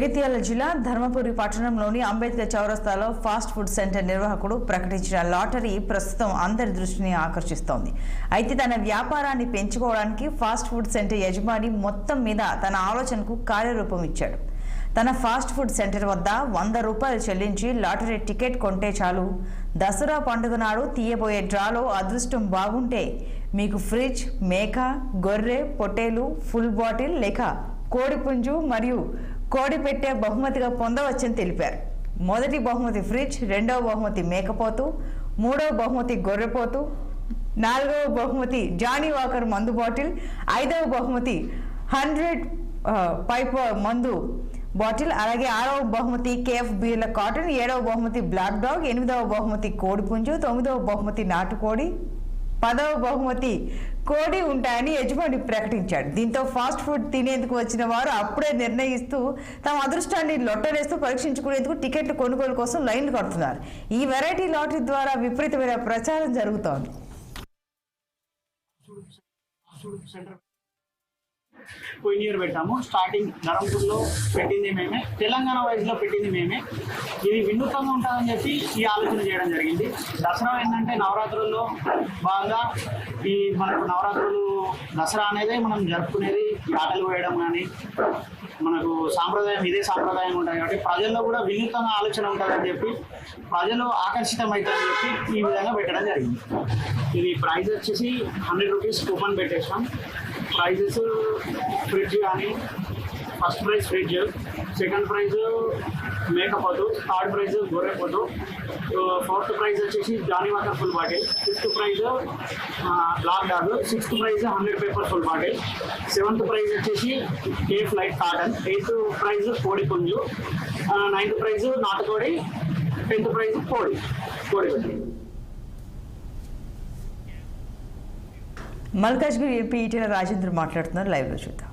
జగిత్యాల జిల్లా ధర్మపురి పట్టణంలోని అంబేద్కర్ చౌరస్తాలో ఫాస్ట్ ఫుడ్ సెంటర్ నిర్వాహకుడు ప్రకటించిన లాటరీ ప్రస్తుతం అందరి దృష్టిని ఆకర్షిస్తోంది. అయితే తన వ్యాపారాన్ని పెంచుకోవడానికి ఫాస్ట్ ఫుడ్ సెంటర్ యజమాని మొత్తం మీద తన ఆలోచనకు కార్యరూపం ఇచ్చాడు. తన ఫాస్ట్ ఫుడ్ సెంటర్ వద్ద 100 రూపాయలు చెల్లించి లాటరీ టికెట్ కొంటే చాలు, దసరా పండుగ నాడు తీయబోయే డ్రాలో అదృష్టం బాగుంటే మీకు ఫ్రిడ్జ్, మేక, గొర్రె, పొట్టేలు, ఫుల్ బాటిల్ లేక కోడిపుంజు మరియు కోడి పెట్టే బహుమతిగా పొందవచ్చని తెలిపారు. మొదటి బహుమతి ఫ్రిడ్జ్, రెండవ బహుమతి మేకపోతు, మూడవ బహుమతి గొర్రెపోతు, నాలుగవ బహుమతి జానీ వాకర్ మందు బాటిల్, ఐదవ బహుమతి 100 పైప్ మందు బాటిల్, అలాగే 6వ బహుమతి కేఎఫ్ బీర్ల కాటన్, 7వ బహుమతి బ్లాక్ డాగ్, 8వ బహుమతి కోడిపుంజు, 9వ బహుమతి నాటుకోడి, 10వ బహుమతి కోడి ఉంటాయని యజమాని ప్రకటించాడు. దీంతో ఫాస్ట్ ఫుడ్ తినేందుకు వచ్చిన వారు అప్పుడే నిర్ణయిస్తూ తమ అదృష్టాన్ని లొట్టలేస్తూ పరీక్షించుకునేందుకు టికెట్లు కొనుగోలు కోసం లైన్లు కడుతున్నారు. ఈ వెరైటీ లాటరీ ద్వారా విపరీతమైన ప్రచారం జరుగుతోంది. పోయిన ఇయర్ పెట్టాము. స్టార్టింగ్ ధరంపూర్లో పెట్టింది మేమే, తెలంగాణ వైజ్లో పెట్టింది మేమే. ఇది వినూత్నంగా ఉంటుందని చెప్పి ఈ ఆలోచన చేయడం జరిగింది. దసరా ఏంటంటే నవరాత్రుల్లో భాగంగా మనకు నవరాత్రులు దసరా అనేది మనం జరుపుకునేది, ఆటలు వేయడం కానీ మనకు సాంప్రదాయం, ఇదే సాంప్రదాయం ఉంటుంది కాబట్టి ప్రజల్లో కూడా వినూత్నంగా ఆలోచన ఉంటుందని చెప్పి ప్రజలు ఆకర్షితమవుతారని చెప్పి ఈ విధంగా పెట్టడం జరిగింది. ఇది ప్రైజ్ వచ్చేసి 100 రూపీస్ కూపన్ పెట్టేసాం. ప్రైజెస్ ఫ్రిడ్జ్ కానీ first prize fridge, second prize మేకపోతు, థర్డ్ ప్రైజ్ గొర్రెపోతు, ఫోర్త్ ప్రైజ్ వచ్చేసి Johnnie Walker full bottle, fifth prize Black Dog, sixth prize 100 Pipers full bottle, seventh prize వచ్చేసి KF light carton, 8th prize కోడి పుంజు, 9th praise నాటుకోడి, 10th praise కోడి. Malkajgiri MP Etela Rajendra మాట్లాడుతున్నారు. లైవ్లో చూద్దాం.